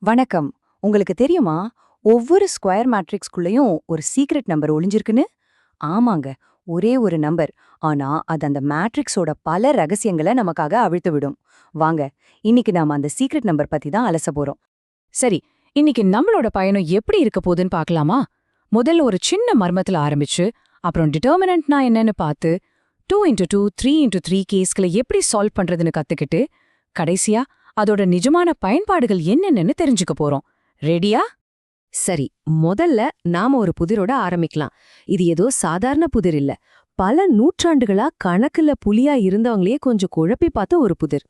வணக்கம். உங்களுக்கு தெரியுமா? ஒவ்வொரு ஸ்கொயர் மேட்ரிக்ஸ்குள்ளேயும் ஒரு சீக்ரெட் நம்பர் ஒளிஞ்சிருக்குன்னு? ஆமாங்க. ஒரே ஒரு நம்பர். ஆனா, அது அந்த மேட்ரிக்ஸோட பல ரகசியங்கள நமக்காக அவிழ்த்து விடும். வாங்க, இன்னைக்கு நாம அந்த சீக்ரெட் நம்பர் பத்தி தான் அலச போறோம். சரி, இன்னைக்கு நம்மளோட பயணம் எப்படி இருக்க போகுதுன்னு பார்க்கலாமா? முதல்ல ஒரு சின்ன மர்மத்துல ஆரம்பிச்சு, அப்புறம் டிட்டர்மினன்ட்னா என்னன்னு பார்த்து, 2x2, 3x3 கேஸ்களை எப்படி சால்வ் பண்றதுன்னு கத்துக்கிட்டு, கடைசியா அதோட நிஜமான பயன்பாடுகள் என்னென்னு தெரிஞ்சுக்க போறோம். ரெடியா? சரி, முதல்ல நாம ஒரு புதிரோட ஆரம்பிக்கலாம். இது ஏதோ சாதாரண புதிர் இல்ல. பல நூற்றாண்டுகளா கணக்குல புலியா இருந்தவங்களையே கொஞ்சம் குழப்பி பார்த்த ஒரு புதிர்.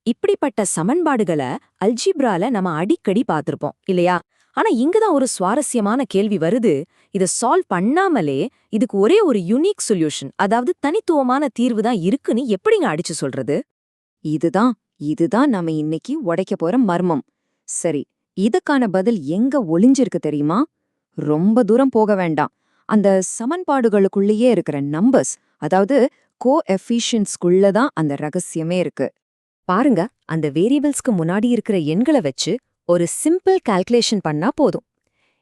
இப்படிப்பட்ட சமன்பாடுகளை அல்ஜிப்ரால நம்ம அடிக்கடி பார்த்திருப்போம் இல்லையா? ஆனா இங்கதான் ஒரு சுவாரஸ்யமான கேள்வி வருது. இத சால்வ் பண்ணாமலே இதுக்கு ஒரே ஒரு யூனிக் சொல்யூஷன், அதாவது தனித்துவமான தீர்வு தான் இருக்குன்னு எப்படிங்க அடிச்சு சொல்றது? இதுதான் நம்ம இன்னைக்கு உடைக்க போற மர்மம். சரி, இதுக்கான பதில் எங்க ஒளிஞ்சிருக்கு தெரியுமா? ரொம்ப தூரம் போக வேண்டாம். அந்த சமன்பாடுகளுக்குள்ளேயே இருக்கிற நம்பர்ஸ், அதாவது கோஎஃபிஷியன்ட்ஸ்குள்ள தான் அந்த ரகசியமே இருக்கு. பாருங்க, அந்த வேரியபிள்ஸ்க்கு முன்னாடி இருக்கிற எண்களை வச்சு ஒரு சிம்பிள் கால்குலேஷன் பண்ணா போதும்.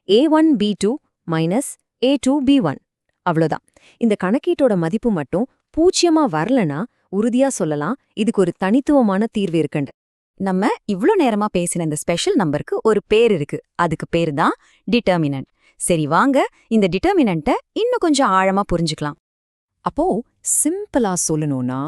a1b2 மைனஸ் a2b1 அவ்வளோதான். இந்த கணக்கீட்டோட மதிப்பு மட்டும் பூஜ்யமா வரலனா உறுதியா சொல்லலாம் இதுக்கு ஒரு தனித்துவமான தீர்வு இருக்குண்டு. நம்ம இவ்ளோ நேரமா பேசின இந்த ஸ்பெஷல் நம்பருக்கு ஒரு பேர் இருக்கு. அதுக்கு பேரு தான் டிட்டர்மினன்ட். சரி வாங்க, இந்த டிட்டர்மினன்ட்ட இன்னும் கொஞ்சம் ஆழமா புரிஞ்சுக்கலாம். அப்போ சிம்பிளா சொல்லணும்னா,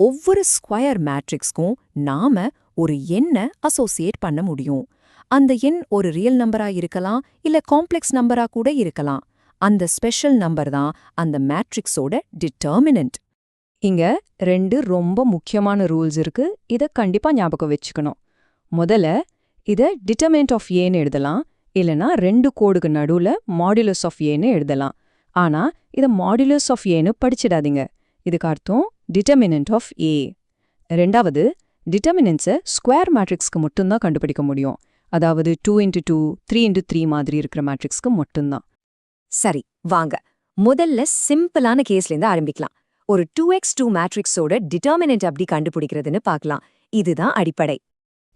ஒவ்வொரு ஸ்கொயர் மேட்ரிக்ஸ்க்கும் நாம ஒரு எண்ணை அசோசியேட் பண்ண முடியும். அந்த எண் ஒரு ரியல் நம்பரா இருக்கலாம், இல்ல காம்ப்ளெக்ஸ் நம்பரா கூட இருக்கலாம். அந்த ஸ்பெஷல் நம்பர் தான் அந்த மேட்ரிக்ஸோட டிட்டர்மினன்ட். இங்க ரெண்டு ரொம்ப முக்கியமான ரூல்ஸ் இருக்கு. இத கண்டிப்பா ஞாபகம் வச்சுக்கணும். முதல்ல இத டிட்டர்மினன்ட் ஆஃப் ஏன்னு எழுதலாம், இல்லனா ரெண்டு கோடுக்கு நடுவுல மாடுலஸ் ஆஃப் ஏன்னு எழுதலாம். ஆனா இத மாடுலஸ் ஆஃப் ஏன்னு படிச்சிடாதீங்க. இதுக்கு அர்த்தம் டிட்டர்மினன்ட் ஆஃப் ஏ. ரெண்டாவது, டிட்டர்மினன்ட்ஸை ஸ்கொயர் மேட்ரிக்ஸ்க்கு மட்டும்தான் கண்டுபிடிக்க முடியும். அதாவது 2x2, 3x3 மாதிரி இருக்கிற மேட்ரிக்ஸ்க்கு மட்டும்தான். சரி வாங்க, முதல்ல சிம்பிளான கேஸ்லேருந்து ஆரம்பிக்கலாம். ஒரு 2x2 மேட்ரிக்ஸோட டிட்டர்மினன்ட் அப்படி கண்டுபிடிக்கிறதுன்னு பார்க்கலாம். இதுதான் அடிப்படை.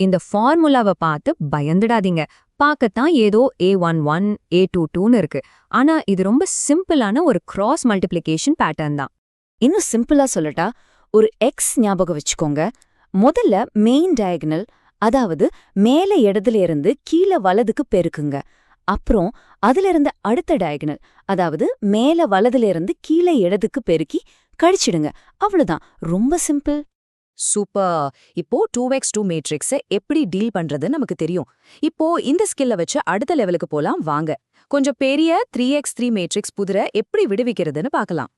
இந்த ஃபார்முலாவை பார்த்து பயந்துடாதீங்க. பார்க்கத்தான் ஏதோ a11, a22ன்னு இருக்கு. ஆனா இது ரொம்ப சிம்பிளான ஒரு கிராஸ் மல்டிப்ளிகேஷன் பேட்டர்ன் தான். இன்னும் சிம்பிளா சொல்லட்டா, ஒரு x ஞாபகம் வச்சுக்கோங்க. முதல்ல மெயின் டயகனல், அதாவது மேல இடத்துல இருந்து கீழே வலதுக்கு பெருக்குங்க. அப்புறம் அதுல இருந்து அடுத்த டயகனல், அதாவது மேல வலதுல இருந்து கீழே இடதுக்கு பெருக்கி கழிச்சிடுங்க. அவ்வளவுதான், ரொம்ப சிம்பிள். சூப்பர். இப்போ 2x2 மேட்ரிக்ஸை எப்படி டீல் பண்றது நமக்கு தெரியும். இப்போ இந்த ஸ்கில்ல வச்சு அடுத்த லெவலுக்கு போலாம் வாங்க. கொஞ்சம் பெரிய 3x3 மேட்ரிக்ஸ் புதிரை எப்படி விடுவிக்கிறதுன்னு பார்க்கலாம்.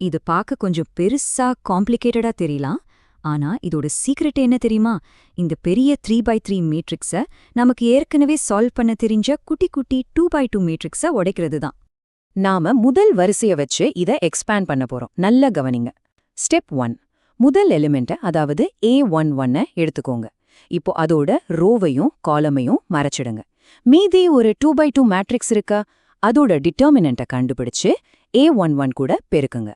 இது பார்க்க கொஞ்சம் பெருசா காம்ப்ளிகேட்டடா தெரியலாம். ஆனா இதோட சீக்ரெட் என்ன தெரியுமா? இந்த பெரிய 3x3 மேட்ரிக்ஸை நமக்கு ஏற்கனவே சால்வ் பண்ண தெரிஞ்ச குட்டி குட்டி 2x2 மேட்ரிக்ஸை உடைக்கிறது தான். நாம முதல் வரிசைய வச்சு இதை எக்ஸ்பேண்ட் பண்ண போறோம். நல்ல கவனிங்க. ஸ்டெப் 1, முதல் எலிமெண்ட்டை, அதாவது a11 எடுத்துக்கோங்க. இப்போ அதோட ரோவையும் காலமையும் மறைச்சிடுங்க. மீதி ஒரு 2x2 மேட்ரிக்ஸ் இருக்கா, அதோட டிட்டர்மினன்ட்டை கண்டுபிடிச்சு a11 கூட பெருக்குங்க.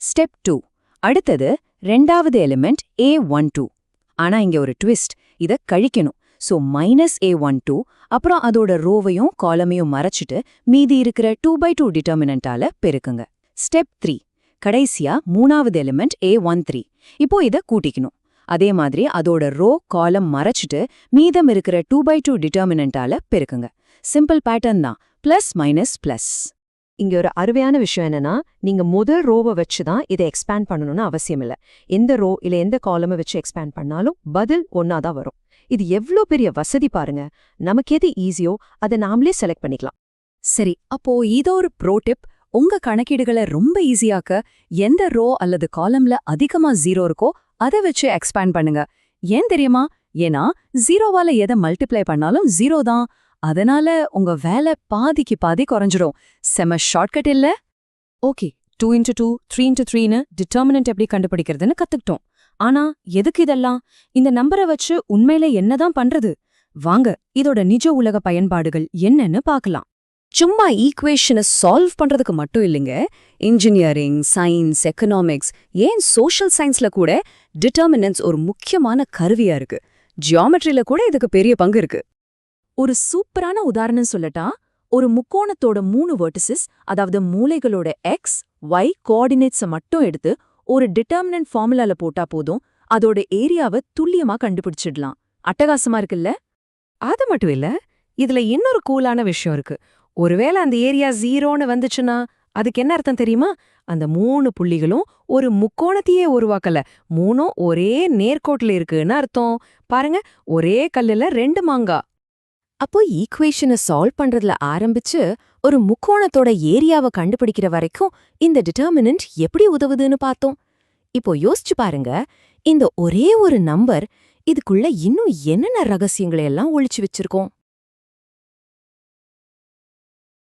ஸ்டெப் 2, அடுத்தது ரெண்டாவது எலிமெண்ட் a12. ஆனா இங்க ஒரு ட்விஸ்ட், இத கழிக்கணும். சோ -a12, அப்புறம் அதோட ரோவையும் காலமையும் மறைச்சிட்டு மீதி இருக்கிற 2x2 டிட்டர்மினன்ட்டால பெருக்குங்க. ஸ்டெப் 3, கடைசியா மூணாவது எலிமெண்ட் a13. இப்போ இத கூட்டிக்கணும். அதே மாதிரி அதோட ரோ காலம் மறைச்சிட்டு மீதம் இருக்கிற 2x2 டிட்டர்மினன்ட்டால பெருக்குங்க. சிம்பிள் பேட்டர்ன் தான், பிளஸ் மைனஸ் பிளஸ். இங்க ஒரு அருமையான விஷயம் என்னன்னா, நீங்க முதல் ரோவை வச்சு தான் இதை எக்ஸ்பேண்ட் பண்ணணும்னு அவசியம் இல்ல. எந்த ரோ இல்ல எந்த காலமை வச்சு எக்ஸ்பேண்ட் பண்ணாலும் பதில் ஒன்னாதான் வரும். இது எவ்ளோ பெரிய வசதி பாருங்க. நமக்கு எது ஈஸியோ அதை நாமளே செலக்ட் பண்ணிக்கலாம். சரி, அப்போ இதோ ஒரு ப்ரோ டிப். உங்க கணக்கீடுகளை ரொம்ப ஈஸியாக்க எந்த ரோ அல்லது காலம்ல அதிகமா 0 இருக்கோ அதை வச்சு எக்ஸ்பேண்ட் பண்ணுங்க. ஏன் தெரியுமா? ஏன்னா 0வால எதை மல்டிப்ளை பண்ணாலும் 0 தான். அதனால உங்க வேலை பாதிக்கு பாதி குறைஞ்சிடும். செம ஷார்ட்கட் இல்ல? ஓகே, 2x2, 3x3ன்னு டிட்டர்மினன்ட் எப்படி கண்டுபிடிக்கிறதுன்னு கத்துக்கிட்டோம். ஆனா எதுக்கு இதெல்லாம்? இந்த நம்பரை வச்சு உண்மையில என்னதான் பண்றது? வாங்க, இதோட நிஜ உலக பயன்பாடுகள் என்னன்னு பார்க்கலாம். சும்மா ஈக்குவேஷனை சால்வ் பண்றதுக்கு மட்டும் இல்லைங்க. இன்ஜினியரிங், சயின்ஸ், எக்கனாமிக்ஸ், ஏன் சோஷியல் சயின்ஸ்ல கூட டிட்டர்மினன்ட்ஸ் ஒரு முக்கியமான கருவியா இருக்கு. ஜியாமெட்ரியில கூட இதுக்கு பெரிய பங்கு இருக்கு. ஒரு சூப்பரான உதாரணம் சொல்லட்டா, ஒரு முக்கோணத்தோட 3 வெர்டிசஸ், அதாவது மூலைகளோட எக்ஸ், ஒய் கோஆர்டினேட்ஸை மட்டும் எடுத்து ஒரு டிட்டர்மினன்ட் ஃபார்முலால போட்டா போதும், அதோட ஏரியாவை துல்லியமா கண்டுபிடிச்சிடலாம். அட்டகாசமா இருக்குல்ல? அது மட்டும் இல்ல, இதுல இன்னொரு கூலான விஷயம் இருக்கு. ஒருவேளை அந்த ஏரியா 0ன்னு வந்துச்சுன்னா அதுக்கு என்ன அர்த்தம் தெரியுமா? அந்த 3 புள்ளிகளும் ஒரு முக்கோணத்தையே உருவாக்கல, 3ம் ஒரே நேர்கோட்டுல இருக்குன்னு அர்த்தம். பாருங்க, ஒரே கல்லுல 2 மாங்கா. அப்போ ஈக்குவேஷனை சால்வ் பண்றதுல ஆரம்பிச்சு ஒரு முக்கோணத்தோட ஏரியாவை கண்டுபிடிக்கிற வரைக்கும் இந்த டிட்டர்மினன்ட் எப்படி உதவுதுன்னு பார்த்தோம். இப்போ யோசிச்சு பாருங்க, இந்த ஒரே ஒரு நம்பர் இதுக்குள்ள இன்னும் என்னென்ன ரகசியங்களை எல்லாம் ஒளிச்சு வச்சிருக்கோம்.